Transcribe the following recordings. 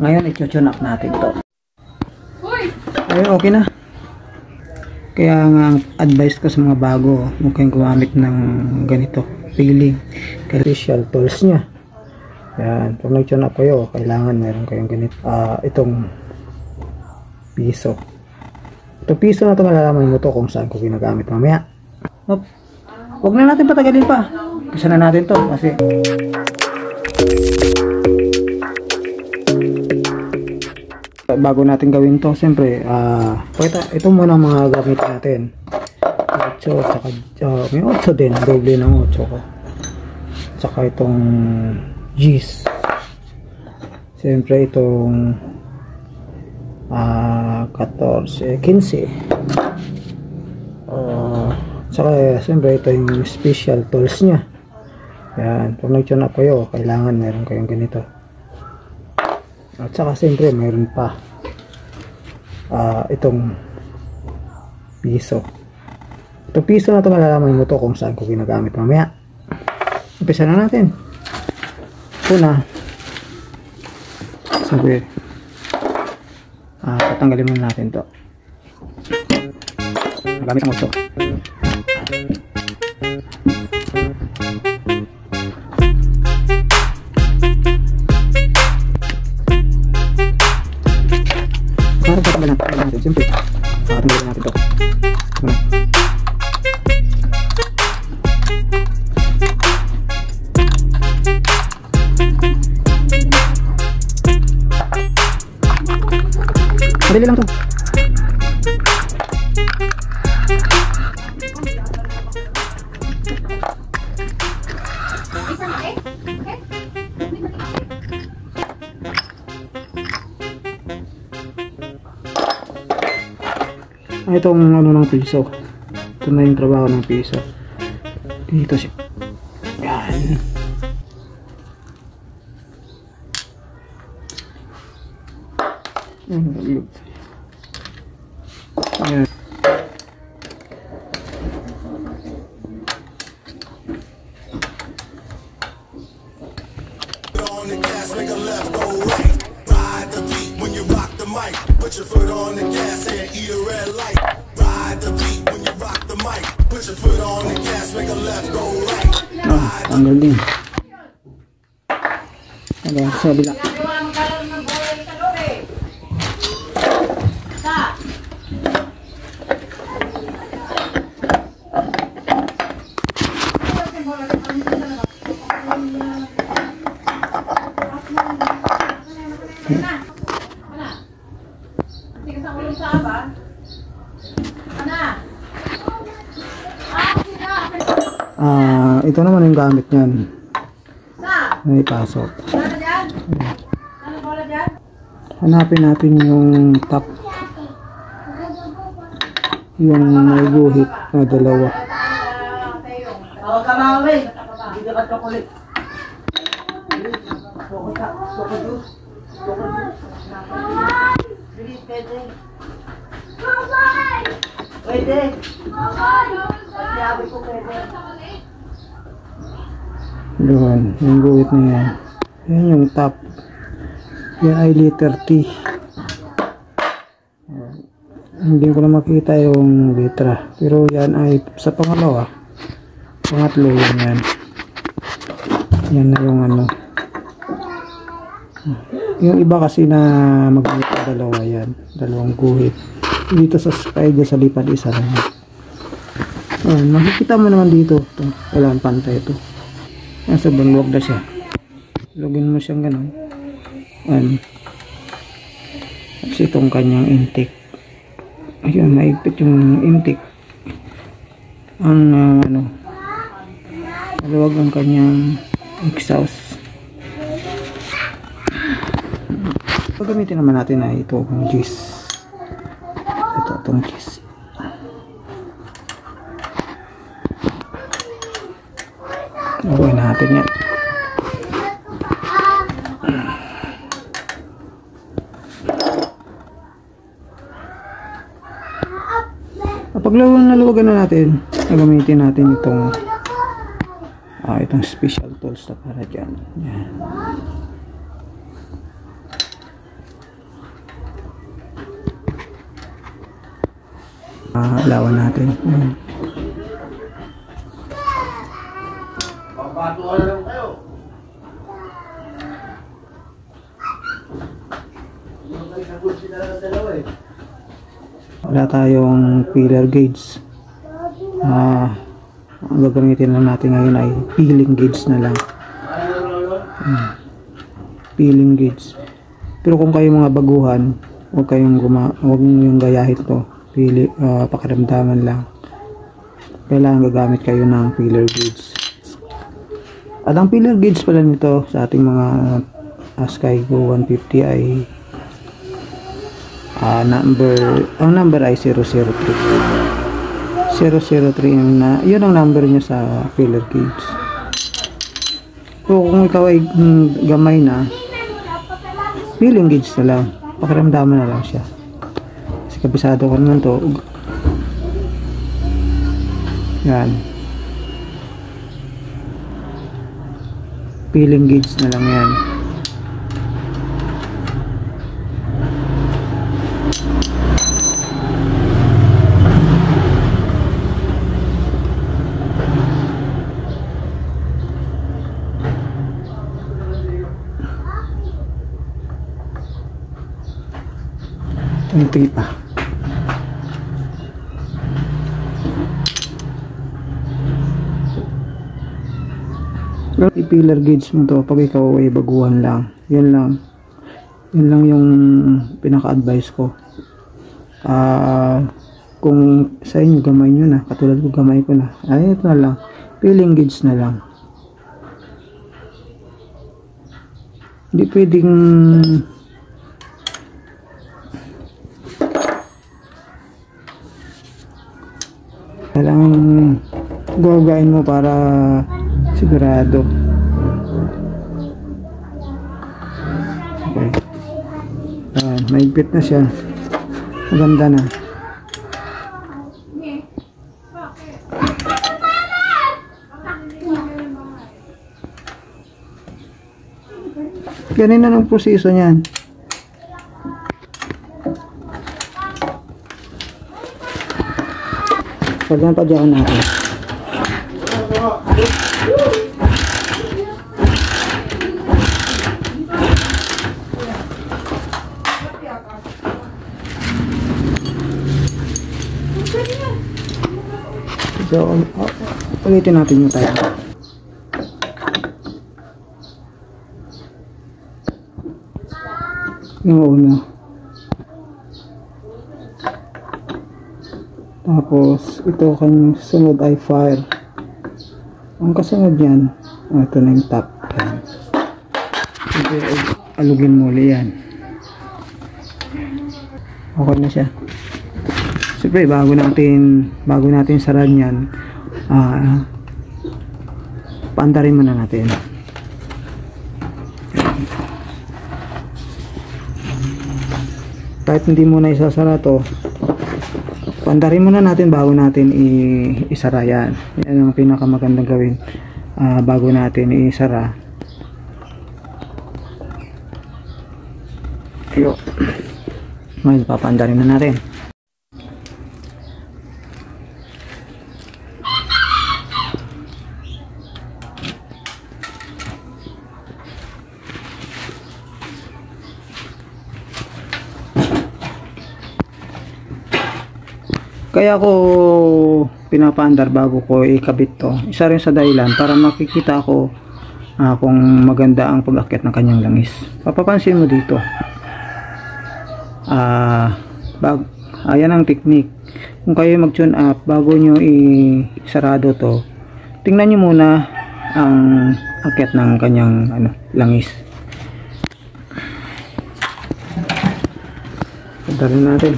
Ngayon, i-tune up natin to. Ayun, okay na. Kaya nga, advice ko sa mga bago, huwag kayong gumamit ng ganito, peeling. Special tools niya. Yan, pag nag-tune up kayo, kailangan meron kayong ganito. Itong piso. Itong piso na ito, malalaman mo to kung saan ko ginagamit mamaya. Huwag na natin patagalin pa. Kasi na natin to kasi bago natin gawin to, siyempre ito muna ang mga gamit natin. 8, saka may 8 din, doble ng 8 ko. Saka itong G's. Siyempre itong 14, 15. Saka siyempre ito yung special tools nya. Yan, pag nag-tune up kayo, kailangan meron kayong ganito. At saka siyempre mayroon pa itong piso. Itong piso na ito, malalaman mo to kung saan ko ginagamit mamaya. Umpisa na natin. Una, sabi, patanggalin muna natin to. Gamit ang 8. Patanggalin natin, siyempre patanggalin natin to. Madali lang to. Itong ano ng piso, ito na yung trabaho ng piso. Dito siya. Yan. Ayan. Put your foot on the gas and eat a red light. Ride the beat when you rock the mic. Put your foot on the gas, make a left, go right. Tanggal din. Ayan, sa bila. Ito naman yung gamit niyan. May pasok. Hanapin natin yung top. Yung may guhit na dalawa. Doon, yung guhit na yan. Yan yung top. Yan ay letter T. Hindi ko na makita yung letra. Pero yan ay sa pangalawa. Pangatlo yan. Yan na yung ano. Yung iba kasi na magguhit na dalawa yan. Dalawang guhit. Dito sa side sa lipad isa lang. Makikita mo naman dito. Kailangan pantay ito. Nasa banwag na siya. Lugin mo siyang gano'n. Tapos itong kanyang intake. Ayun, maigpit yung intake. Ang maluwag ang kanyang exhaust. Pagamitin naman natin na ito ang G's. Itong G's. Gawin natin yan. Kapag naluwagan na natin, gagamitin natin itong special tools na para dyan. Yan. Lawan natin. Wala tayong filler gauge. Ang gagamitin lang natin ngayon ay peeling gauge na lang. Peeling gauge. Pero kung kayo mga baguhan, huwag yung gayahin to. Pakiramdaman lang. Kailangan gagamit kayo ng filler gauge. At ang filler gauge pala nito sa ating mga Skygo 150 ay ang number ay 003. 003 yun ang number niya sa filler gauge. So kung ikaw ay gamay na, feeling gauge na lang, pakiramdaman na lang siya. Kasi kabisado ko naman to. Yan, feeling gauge na lang yan. Unti pa. I-filler gauge mo to pag ikaw ay baguhan lang. Yun lang yung pinaka-advice ko. Kung sa inyo gamay nyo na, katulad ko gamay ko na, ay ito na lang, feeling gauge na lang. Hindi pwedeng kailangan gawagain mo para sigurado. Okay. Maigpit na siya. Maganda na. Ganun na ng proseso niyan. Pagyan pa dyan natin. So, ulitin natin yung tayo. Yung una. Tapos, ito kanyang sunod ay fire. Ang kasunod yan, ito na yung top. Alugin muli yan. Okay na siya. Siyempre, bago natin saran yan, paandarin muna natin. Kahit hindi muna isasara to, paandarin muna natin bago natin isara yan. Yan ang pinakamagandang gawin bago natin isara. Yo. Ngayon, papaandarin na natin. Kaya ko pinapaandar bago ko ikabit to. Isa rin sa dahilan para makikita ko kung maganda ang pag-akyat ng kanyang langis. Papapansin mo dito. Ayan ang technique. Kung kayo mag-tune up bago nyo isarado to, tingnan nyo muna ang akyat ng kanyang langis. Pandarin natin.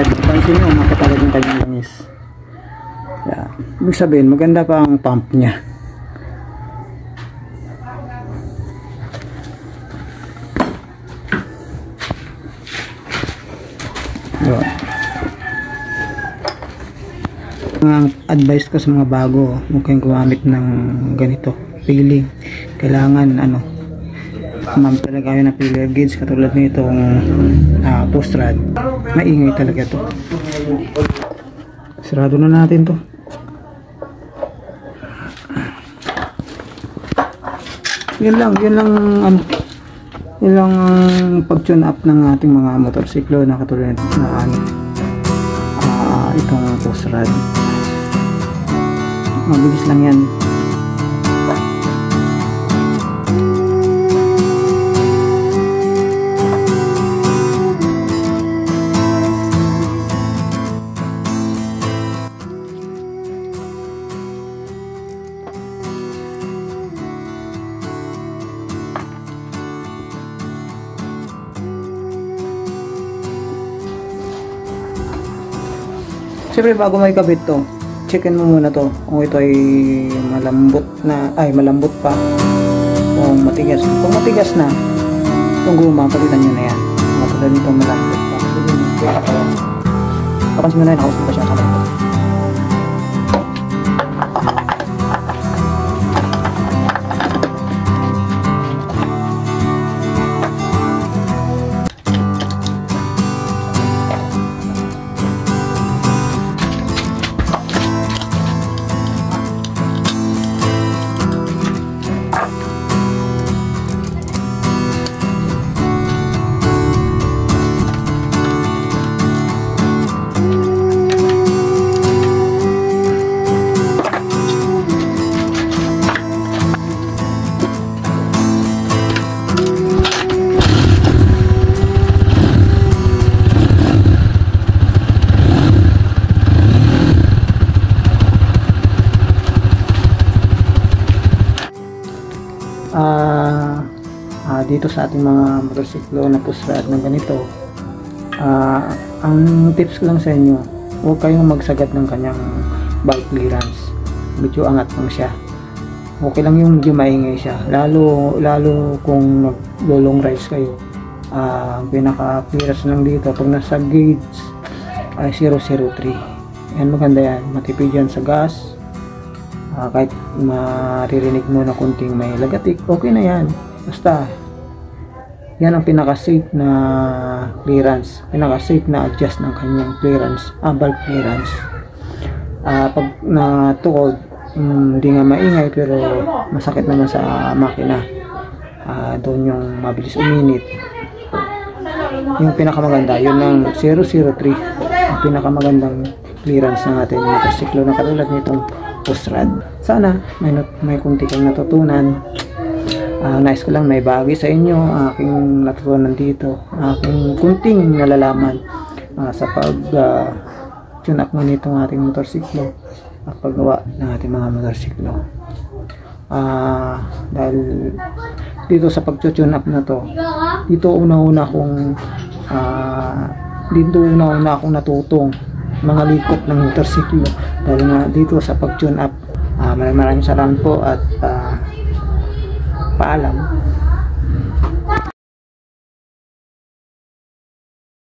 Pansin nyo, umakit agad yung kanyang langis. Yeah. Ibig sabihin, maganda pa ang pump niya. Ang advice ko sa mga bago, huwag kayong gumamit ng ganito, feeling. Kailangan ma'am talaga kayo ng filler gauge katulad nitong post rod. Maingay talaga to. Sarado na natin to. Yun lang pag-tune up ng ating mga motorsiklo na katulad na itong post rod. Mabilis lang yan. Siyempre bago may kabit to, checkin mo muna to kung ito ay malambot pa o matigas. Kung matigas na, itong guma, palitan nyo na yan. Matulad nito malambot pa. Kapansin mo na yun, nakausap pa siya sa malambot. Dito sa ating mga motorsiklo na post rod na ganito, ang tips ko lang sa inyo, huwag kayong magsagat ng kanyang valve clearance. Medyo angat lang siya. Okay lang yung medyo maingay siya, lalo kung nag-long rides kayo. Ang pinaka clearance lang dito pag nasa gauge ay 003. Yan, maganda yan, matipid yan sa gas. Kahit maririnig mo na kunting may lagatik, okay na yan. Basta yan ang pinaka-safe na clearance, pinaka-safe na adjust ng kanyang clearance, valve clearance. Pag natukod, hindi nga maingay pero masakit naman sa makina. Doon yung mabilis uminit. Yung pinakamaganda, yun ang 003, ang pinakamagandang clearance ng ating motorsiklo na katulad nitong post rod. Sana may kunti kang natutunan. Nais ko lang may bagay sa inyo, aking natutunan dito, aking kunting nalalaman sa pag-tune up mo nitong ating motorsiklo at paggawa ng ating mga motorsiklo. Dahil dito sa pag-tune up na to, dito una-una akong natutong mga likot ng motorsiklo. Dahil nga dito sa pag-tune up, maraming salamat po at paalam.